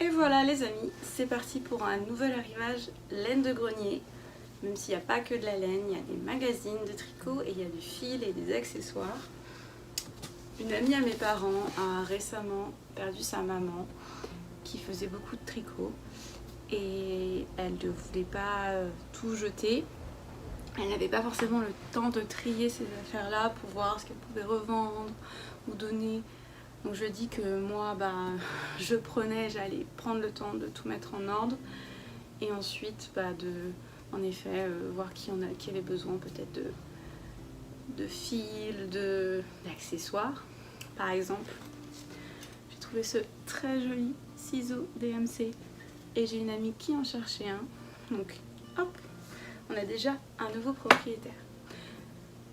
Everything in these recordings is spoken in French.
Et voilà les amis, c'est parti pour un nouvel arrivage laine de grenier. Même s'il n'y a pas que de la laine, il y a des magazines de tricot et il y a du fil et des accessoires. Une amie à mes parents a récemment perdu sa maman qui faisait beaucoup de tricot et elle ne voulait pas tout jeter. Elle n'avait pas forcément le temps de trier ces affaires-là pour voir ce qu'elle pouvait revendre ou donner. Donc je dis que moi, j'allais prendre le temps de tout mettre en ordre et ensuite en effet, voir qui avait besoin peut-être de fils, d'accessoires. Par exemple, j'ai trouvé ce très joli ciseau DMC et j'ai une amie qui en cherchait un. Donc hop, on a déjà un nouveau propriétaire.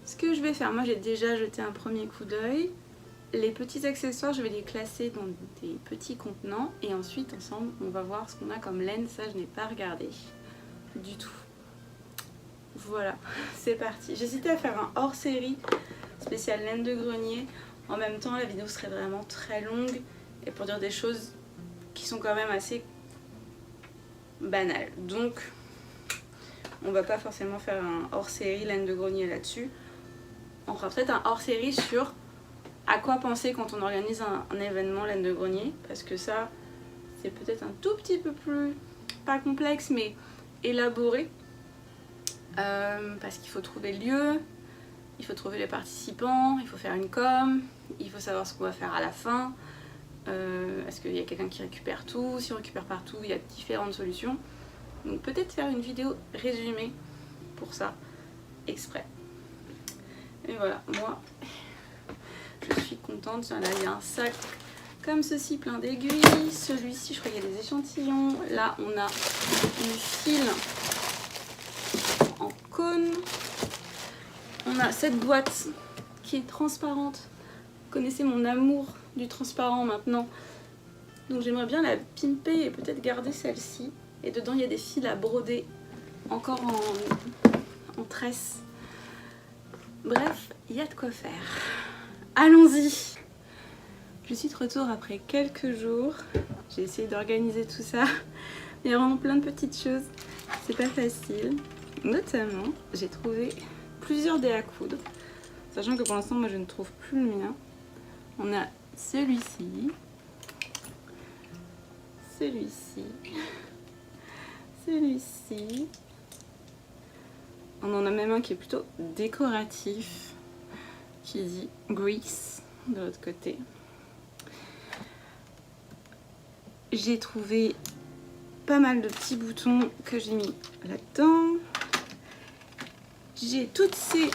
Ce que je vais faire, moi j'ai déjà jeté un premier coup d'œil. Les petits accessoires, je vais les classer dans des petits contenants et ensuite ensemble on va voir ce qu'on a comme laine. Ça je n'ai pas regardé du tout. Voilà, c'est parti. J'hésitais à faire un hors série spécial laine de grenier. En même temps la vidéo serait vraiment très longue et pour dire des choses qui sont quand même assez banales. Donc on va pas forcément faire un hors série laine de grenier là-dessus. On fera peut-être un hors série sur à quoi penser quand on organise un événement laine de grenier, parce que ça c'est peut-être un tout petit peu plus, pas complexe mais élaboré, parce qu'il faut trouver le lieu, il faut trouver les participants, il faut faire une com, il faut savoir ce qu'on va faire à la fin, est-ce qu'il y a quelqu'un qui récupère tout, si on récupère partout, il y a différentes solutions. Donc peut-être faire une vidéo résumée pour ça, exprès. Et voilà, moi je suis contente. Là il y a un sac comme ceci plein d'aiguilles. Celui-ci je crois qu'il y a des échantillons. Là on a du fil en cône. On a cette boîte qui est transparente. Vous connaissez mon amour du transparent maintenant. Donc j'aimerais bien la pimper et peut-être garder celle-ci. Et dedans il y a des fils à broder encore en tresse. Bref, il y a de quoi faire. Allons-y! Je suis de retour après quelques jours. J'ai essayé d'organiser tout ça. Il y a vraiment plein de petites choses. C'est pas facile. Notamment, j'ai trouvé plusieurs dés à coudre. Sachant que pour l'instant, moi je ne trouve plus le mien. On a celui-ci. Celui-ci. Celui-ci. On en a même un qui est plutôt décoratif, qui dit Grease de l'autre côté. J'ai trouvé pas mal de petits boutons que j'ai mis là-dedans. J'ai toutes ces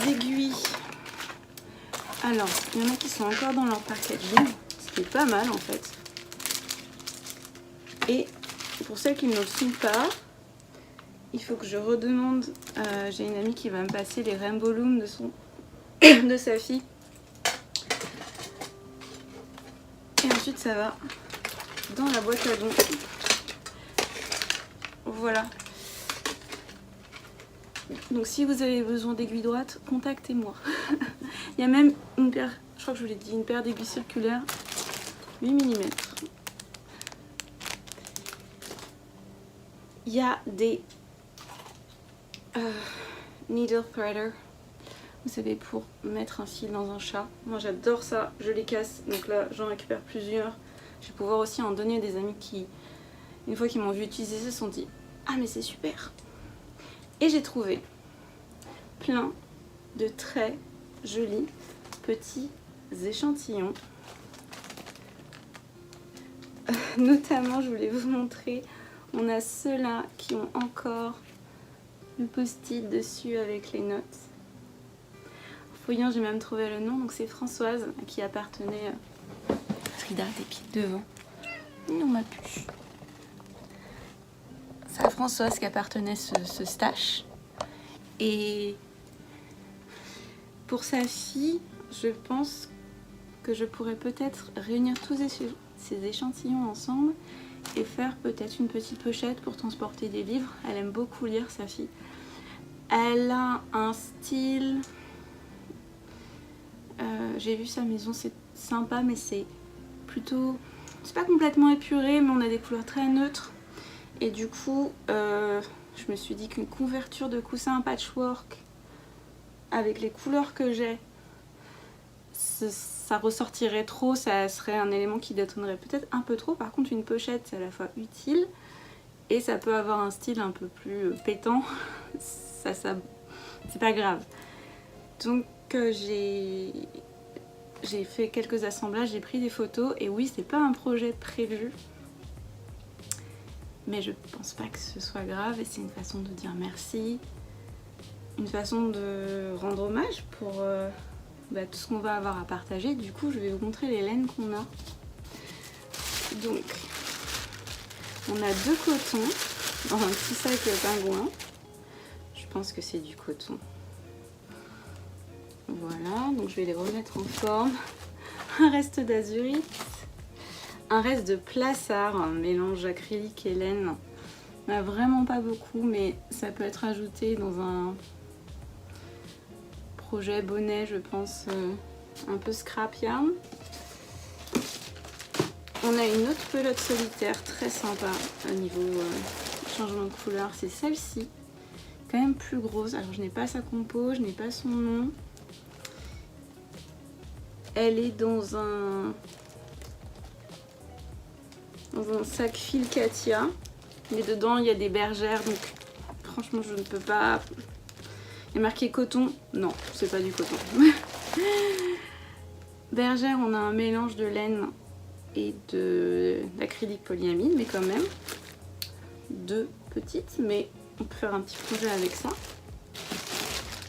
aiguilles. Alors, il y en a qui sont encore dans leur packaging, ce qui est pas mal en fait. Et pour celles qui ne le sont pas, il faut que je redemande. J'ai une amie qui va me passer les Rainbow Loom de sa fille. Et ensuite ça va dans la boîte à dons. Voilà. Donc si vous avez besoin d'aiguilles droites, contactez-moi. Il y a même une paire, je crois que je vous l'ai dit, une paire d'aiguilles circulaires 8 mm. Il y a des needle threader, vous savez, pour mettre un fil dans un chat. Moi j'adore ça, je les casse, donc là j'en récupère plusieurs. Je vais pouvoir aussi en donner à des amis qui, une fois qu'ils m'ont vu utiliser ça, se sont dit « Ah mais c'est super !» Et j'ai trouvé plein de très jolis petits échantillons. Notamment, je voulais vous montrer, on a ceux-là qui ont encore le post-it dessus avec les notes. En fouillant, j'ai même trouvé le nom, donc c'est Françoise qui appartenait... Frida, des pieds devant. Non, ma puce. C'est à Françoise qui appartenait ce stash. Et pour sa fille, je pense que je pourrais peut-être réunir tous ces échantillons ensemble et faire peut-être une petite pochette pour transporter des livres. Elle aime beaucoup lire, sa fille. Elle a un style... j'ai vu sa maison, c'est sympa, mais c'est plutôt c'est pas complètement épuré, mais on a des couleurs très neutres. Et du coup, je me suis dit qu'une couverture de coussin patchwork avec les couleurs que j'ai, ça ressortirait trop, ça serait un élément qui détonnerait peut-être un peu trop. Par contre, une pochette, c'est à la fois utile et ça peut avoir un style un peu plus pétant. C'est pas grave. Donc j'ai fait quelques assemblages, j'ai pris des photos et oui, c'est pas un projet prévu. Mais je pense pas que ce soit grave et c'est une façon de dire merci, une façon de rendre hommage pour tout ce qu'on va avoir à partager. Du coup, je vais vous montrer les laines qu'on a. Donc, on a 2 cotons dans un petit sac pingouin. Je pense que c'est du coton. Voilà, donc je vais les remettre en forme. Un reste d'azurite. Un reste de plassard, un mélange acrylique et laine. On n'a vraiment pas beaucoup, mais ça peut être ajouté dans un projet bonnet, je pense, un peu scrap yarn. On a une autre pelote solitaire très sympa au niveau changement de couleur, c'est celle-ci, quand même plus grosse. Alors je n'ai pas sa compo, je n'ai pas son nom. Elle est dans un sac fil Katia, mais dedans il y a des bergères, donc franchement je ne peux pas. Il y a marqué coton, non, c'est pas du coton. Bergère, on a un mélange de laine et d'acrylique polyamide, mais quand même 2 petites, mais on peut faire un petit projet avec ça.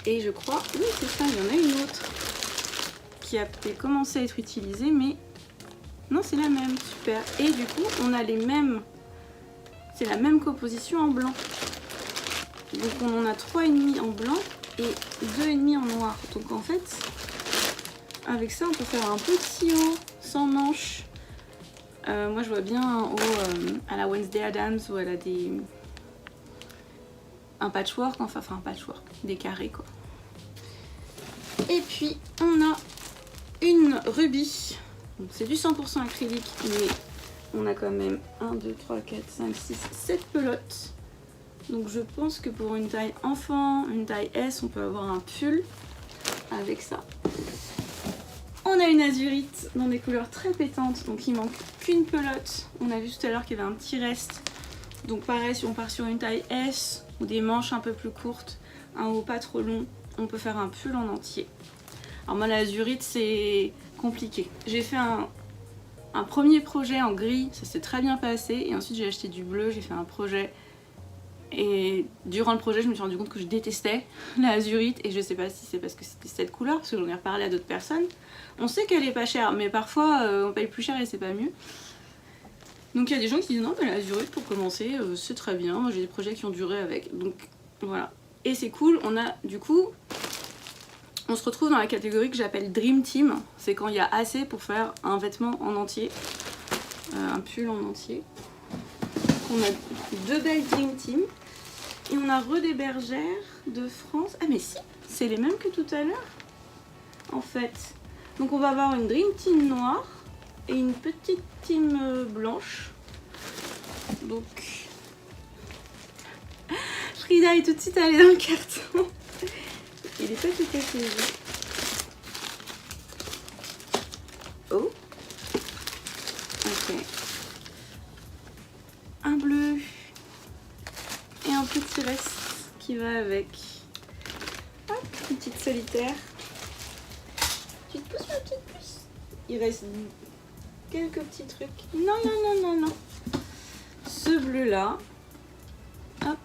Et je crois, oui c'est ça, il y en a une autre qui a peut-être commencé à être utilisée, mais non, c'est la même, super. Et du coup, on a les mêmes, c'est la même composition en blanc. Donc on en a 3,5 en blanc et 2,5 en noir. Donc en fait, avec ça, on peut faire un petit haut sans manches. Moi, je vois bien un haut à la Wednesday Addams où elle a un patchwork, enfin un patchwork, des carrés quoi. Et puis, on a une rubis. C'est du 100% acrylique, mais on a quand même 1, 2, 3, 4, 5, 6, 7 pelotes. Donc je pense que pour une taille enfant, une taille S, on peut avoir un pull avec ça. On a une azurite dans des couleurs très pétantes, donc il manque qu'une pelote. On a vu tout à l'heure qu'il y avait un petit reste. Donc pareil, si on part sur une taille S ou des manches un peu plus courtes, un haut pas trop long, on peut faire un pull en entier. Alors moi, l'azurite, c'est compliqué. J'ai fait un premier projet en gris, ça s'est très bien passé, et ensuite j'ai acheté du bleu, j'ai fait un projet, et durant le projet je me suis rendu compte que je détestais la azurite, et je sais pas si c'est parce que c'était cette couleur, parce que j'en ai reparlé à d'autres personnes. On sait qu'elle est pas chère, mais parfois on paye plus cher et c'est pas mieux. Donc il y a des gens qui disent non, mais l'azurite pour commencer c'est très bien, moi j'ai des projets qui ont duré avec, donc voilà. Et c'est cool, on a du coup... On se retrouve dans la catégorie que j'appelle Dream Team. C'est quand il y a assez pour faire un vêtement en entier. Un pull en entier. On a 2 belles Dream Team. Et on a des bergères de France. Ah mais si, c'est les mêmes que tout à l'heure. En fait. Donc on va avoir une Dream Team noire et une petite team blanche. Donc... Frida est tout de suite allée dans le carton. Il est pas tout à fait joli. Oh. Ok. Un bleu. Et un petit reste qui va avec. Hop, une petite solitaire. Tu te pousses ma petite puce. Il reste quelques petits trucs. Non, non, non, non, non. Ce bleu là. Hop.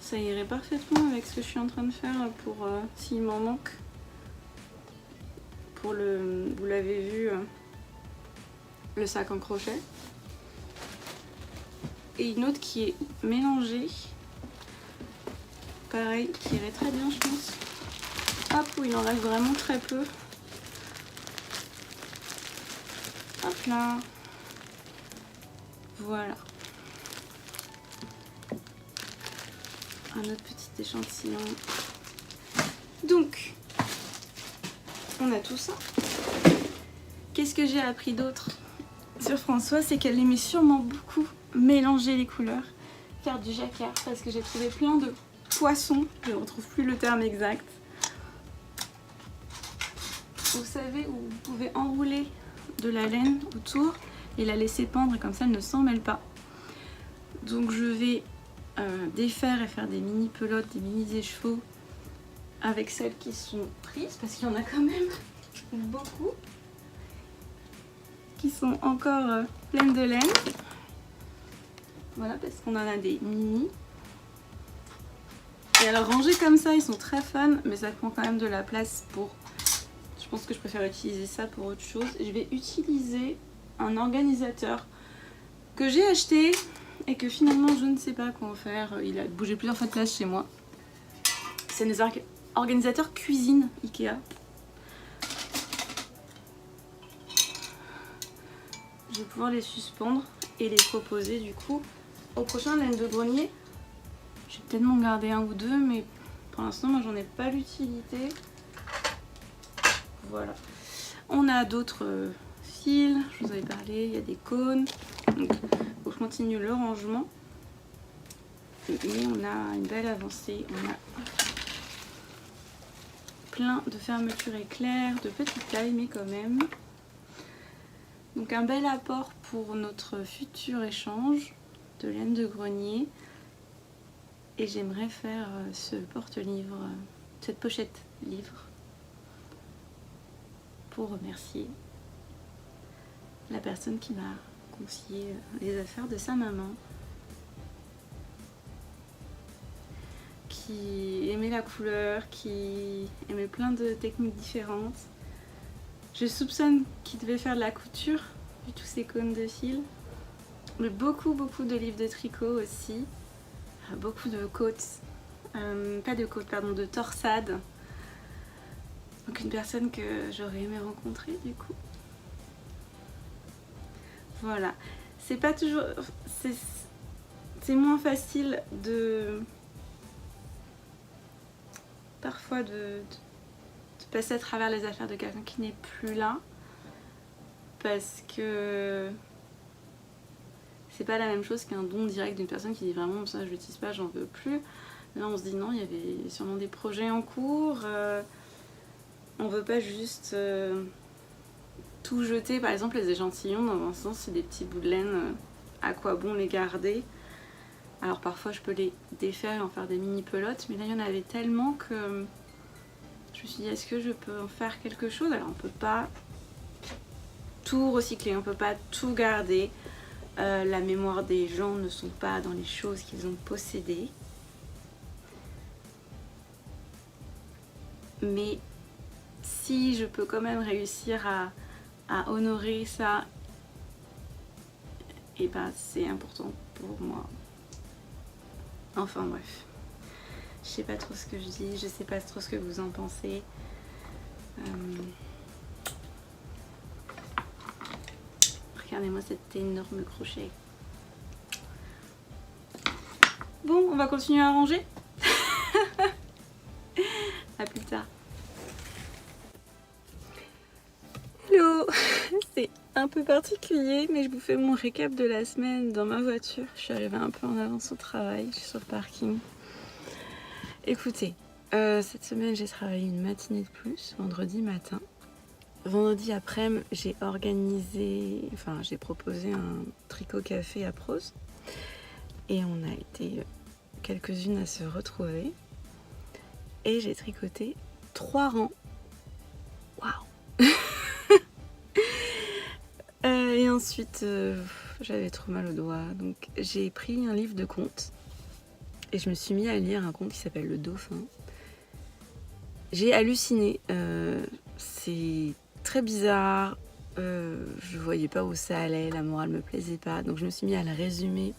Ça irait parfaitement avec ce que je suis en train de faire pour s'il m'en manque. Pour le, vous l'avez vu, le sac en crochet. Et une autre qui est mélangée. Pareil, qui irait très bien je pense. Hop, où il en reste vraiment très peu. Hop là. Voilà. Un autre petit échantillon. Donc, on a tout ça. Qu'est-ce que j'ai appris d'autre? sur François, c'est qu'elle aimait sûrement beaucoup mélanger les couleurs, faire du jacquard, parce que j'ai trouvé plein de poissons, je ne retrouve plus le terme exact. Vous savez où vous pouvez enrouler de la laine autour et la laisser pendre, et comme ça elle ne s'en mêle pas. Donc je vais défaire et faire des mini pelotes, des mini écheveaux avec celles qui sont prises, parce qu'il y en a quand même beaucoup qui sont encore pleines de laine. Voilà, parce qu'on en a des mini. Et alors rangés comme ça, ils sont très fun, mais ça prend quand même de la place pour... Je pense que je préfère utiliser ça pour autre chose. Je vais utiliser un organisateur que j'ai acheté et que finalement je ne sais pas quoi en faire. Il a bougé plusieurs fois de place chez moi. C'est des organisateurs cuisine Ikea. Je vais pouvoir les suspendre et les proposer du coup au prochain laine de grenier. Je vais peut-être m'en garder un ou deux, mais pour l'instant moi j'en ai pas l'utilité. Voilà. On a d'autres fils, je vous avais parlé, il y a des cônes. Donc il faut que je continue le rangement. Mais on a une belle avancée. On a plein de fermetures éclairs, de petite taille, mais quand même. Donc un bel apport pour notre futur échange de laine de grenier. Et j'aimerais faire ce porte-livre, cette pochette livre, pour remercier la personne qui m'a confié les affaires de sa maman, qui aimait la couleur, qui aimait plein de techniques différentes. Je soupçonne qu'il devait faire de la couture, vu tous ces cônes de fil. Mais beaucoup de livres de tricot aussi. Beaucoup de côtes, pas de côtes, pardon, de torsades. Donc une personne que j'aurais aimé rencontrer du coup. Voilà. C'est pas toujours... C'est moins facile de... Parfois de passer à travers les affaires de quelqu'un qui n'est plus là. Parce que... c'est pas la même chose qu'un don direct d'une personne qui dit vraiment ça je l'utilise pas, j'en veux plus. Là on se dit non, il y avait sûrement des projets en cours. On veut pas juste tout jeter. Par exemple les échantillons, dans un sens c'est des petits bouts de laine, à quoi bon les garder? Alors parfois je peux les défaire et en faire des mini pelotes, mais là il y en avait tellement que je me suis dit est-ce que je peux en faire quelque chose? Alors on peut pas tout recycler, on peut pas tout garder. La mémoire des gens ne sont pas dans les choses qu'ils ont possédées. Mais si je peux quand même réussir à honorer ça, et ben c'est important pour moi. Enfin bref. Je sais pas trop ce que je dis, je sais pas trop ce que vous en pensez. Regardez-moi cet énorme crochet. Bon, on va continuer à ranger. À plus tard. Hello. C'est un peu particulier, mais je vous fais mon récap de la semaine dans ma voiture. Je suis arrivée un peu en avance au travail, je suis sur le parking. Écoutez, cette semaine j'ai travaillé une matinée de plus, vendredi matin. Vendredi après-midi, j'ai j'ai proposé un tricot café à Prose. Et on a été quelques-unes à se retrouver. Et j'ai tricoté 3 rangs. Waouh. Et ensuite, j'avais trop mal au doigt. Donc j'ai pris un livre de contes. Et je me suis mis à lire un conte qui s'appelle Le Dauphin. J'ai halluciné. C'est très bizarre, je voyais pas où ça allait, la morale me plaisait pas, donc je me suis mis à la résumer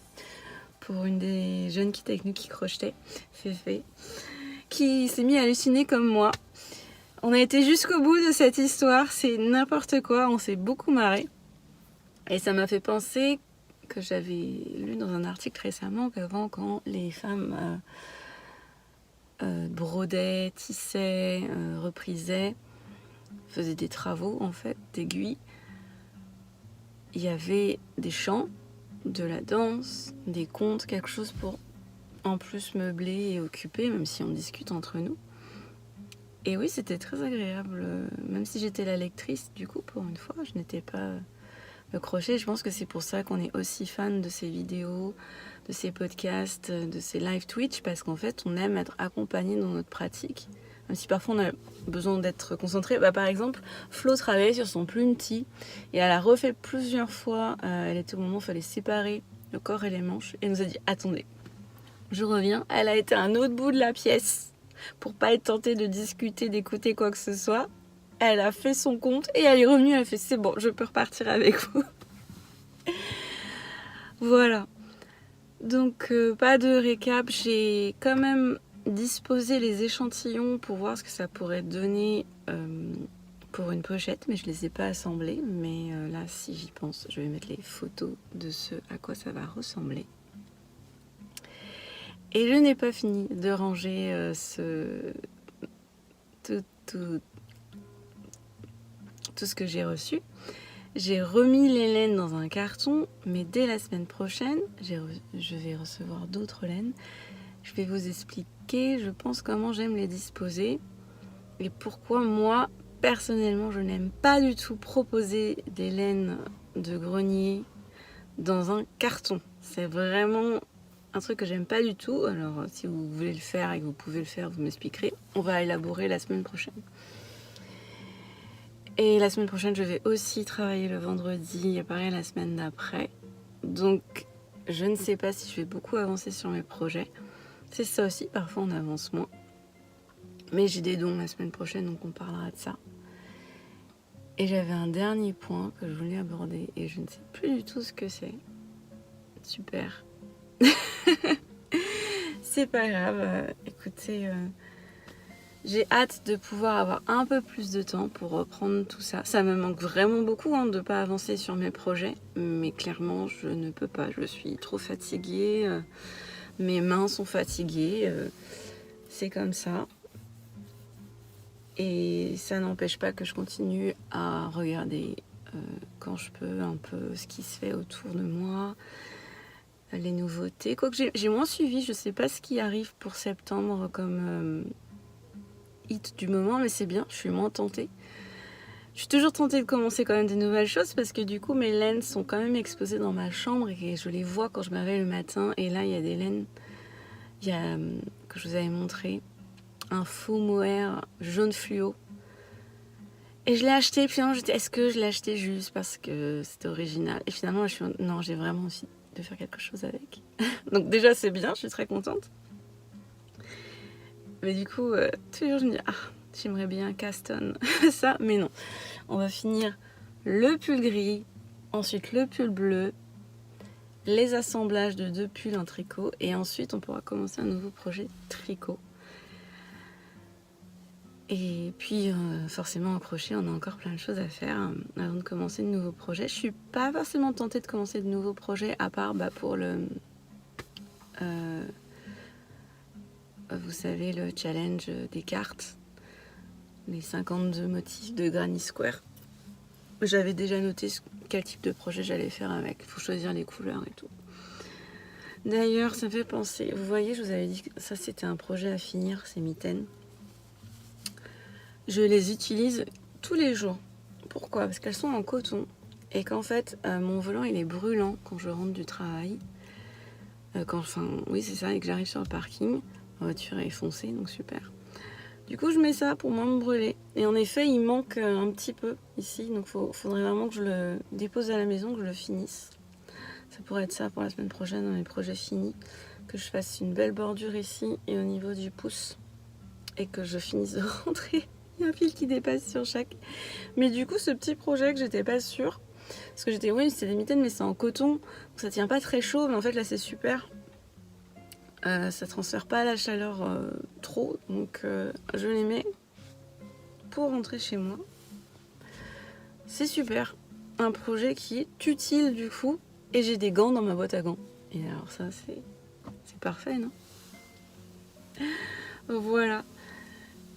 pour une des jeunes qui était avec nous qui crochetait, Féfé, qui s'est mis à halluciner comme moi. On a été jusqu'au bout de cette histoire, c'est n'importe quoi, on s'est beaucoup marré. Et ça m'a fait penser que j'avais lu dans un article récemment qu'avant, quand les femmes brodaient, tissaient, reprisaient, faisaient des travaux en fait, d'aiguilles, il y avait des chants, de la danse, des contes, quelque chose pour en plus meubler et occuper, même si on discute entre nous. Et oui, c'était très agréable, même si j'étais la lectrice, du coup, pour une fois, je n'étais pas le crochet. Je pense que c'est pour ça qu'on est aussi fan de ces vidéos, de ces podcasts, de ces live Twitch, parce qu'en fait, on aime être accompagné dans notre pratique. Même si parfois on a besoin d'être concentré. Par exemple, Flo travaillait sur son Plumty et elle a refait plusieurs fois. Elle était au moment où il fallait séparer le corps et les manches. Et elle nous a dit, attendez, je reviens. Elle a été à un autre bout de la pièce pour pas être tentée de discuter, d'écouter quoi que ce soit. Elle a fait son compte et elle est revenue. Elle a fait, c'est bon, je peux repartir avec vous. Voilà. Donc, pas de récap. J'ai quand même disposé les échantillons pour voir ce que ça pourrait donner pour une pochette, mais je les ai pas assemblés. Mais là, si j'y pense, je vais mettre les photos de ce à quoi ça va ressembler. Et je n'ai pas fini de ranger tout ce que j'ai reçu. J'ai remis les laines dans un carton, mais dès la semaine prochaine, je vais recevoir d'autres laines. Je vais vous expliquer, je pense, comment j'aime les disposer et pourquoi moi, personnellement, je n'aime pas du tout proposer des laines de grenier dans un carton. C'est vraiment un truc que j'aime pas du tout. Alors, si vous voulez le faire et que vous pouvez le faire, vous m'expliquerez. On va élaborer la semaine prochaine. Et la semaine prochaine, je vais aussi travailler le vendredi et pareil la semaine d'après. Donc, je ne sais pas si je vais beaucoup avancer sur mes projets. C'est ça aussi, parfois on avance moins. Mais j'ai des dons la semaine prochaine, donc on parlera de ça. Et j'avais un dernier point que je voulais aborder et je ne sais plus du tout ce que c'est. Super. C'est pas grave. Écoutez... J'ai hâte de pouvoir avoir un peu plus de temps pour reprendre tout ça. Ça me manque vraiment beaucoup de ne pas avancer sur mes projets. Mais clairement, je ne peux pas. Je suis trop fatiguée. Mes mains sont fatiguées. C'est comme ça. Et ça n'empêche pas que je continue à regarder quand je peux un peu ce qui se fait autour de moi. Les nouveautés. Quoique j'ai moins suivi. Je ne sais pas ce qui arrive pour septembre comme... hit du moment, mais c'est bien, je suis moins tentée. Je suis toujours tentée de commencer quand même des nouvelles choses parce que du coup mes laines sont quand même exposées dans ma chambre et je les vois quand je me réveille le matin. Et là il y a des laines, que je vous avais montré, un faux mohair jaune fluo. Et je l'ai acheté, puis finalement j'étais, est-ce que je l'ai acheté juste parce que c'était original? Et finalement non, j'ai vraiment envie de faire quelque chose avec. Donc déjà c'est bien, je suis très contente. Mais du coup, toujours je me dis, j'aimerais bien Caston ça, mais non. On va finir le pull gris, ensuite le pull bleu, les assemblages de 2 pulls en tricot, et ensuite on pourra commencer un nouveau projet tricot. Et puis forcément en crochet, on a encore plein de choses à faire avant de commencer de nouveaux projets. Je suis pas forcément tentée de commencer de nouveaux projets, à part pour le... vous savez, le challenge des cartes, les 52 motifs de Granny Square. J'avais déjà noté quel type de projet j'allais faire avec. Il faut choisir les couleurs et tout. D'ailleurs, ça me fait penser. Vous voyez, je vous avais dit que ça, c'était un projet à finir, ces mitaines. Je les utilise tous les jours. Pourquoi? Parce qu'elles sont en coton. Et qu'en fait, mon volant, il est brûlant quand je rentre du travail. Oui, c'est ça, et que j'arrive sur le parking. Ma voiture est foncée, donc super. Du coup, je mets ça pour moins me brûler. Et en effet, il manque un petit peu ici. Donc, il faudrait vraiment que je le dépose à la maison, que je le finisse. Ça pourrait être ça pour la semaine prochaine, dans les projets finis. Que je fasse une belle bordure ici et au niveau du pouce. Et que je finisse de rentrer. Il y a un fil qui dépasse sur chaque. Mais du coup, ce petit projet que j'étais pas sûre. Parce que oui, c'est des mitaines, mais c'est en coton. Donc, ça tient pas très chaud. Mais en fait, là, c'est super. Ça transfère pas la chaleur trop, donc je les mets pour rentrer chez moi. C'est super, un projet qui est utile du coup, et j'ai des gants dans ma boîte à gants. Et alors ça c'est parfait, non? Voilà.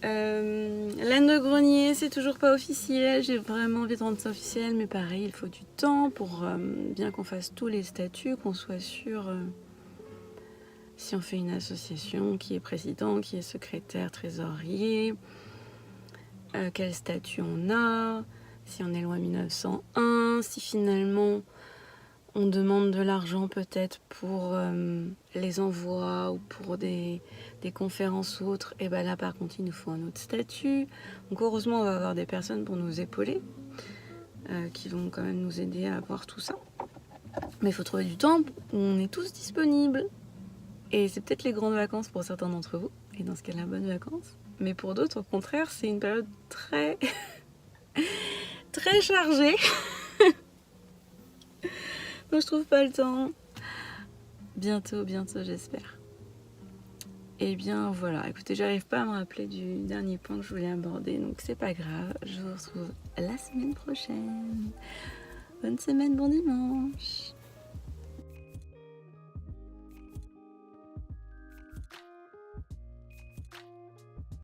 Laine de grenier, c'est toujours pas officiel. J'ai vraiment envie de rendre ça officiel, mais pareil, il faut du temps pour bien qu'on fasse tous les statuts, qu'on soit sûr si on fait une association, qui est président, qui est secrétaire, trésorier, quel statut on a, si on est loi 1901, si finalement on demande de l'argent peut-être pour les envois ou pour des conférences ou autres, et bien là par contre il nous faut un autre statut. Donc heureusement on va avoir des personnes pour nous épauler, qui vont quand même nous aider à avoir tout ça. Mais il faut trouver du temps, on est tous disponibles. Et c'est peut-être les grandes vacances pour certains d'entre vous, et dans ce cas-là, bonnes vacances. Mais pour d'autres, au contraire, c'est une période très, très chargée. Donc je trouve pas le temps. Bientôt, j'espère. Et bien voilà, écoutez, j'arrive pas à me rappeler du dernier point que je voulais aborder, donc c'est pas grave. Je vous retrouve la semaine prochaine. Bonne semaine, bon dimanche.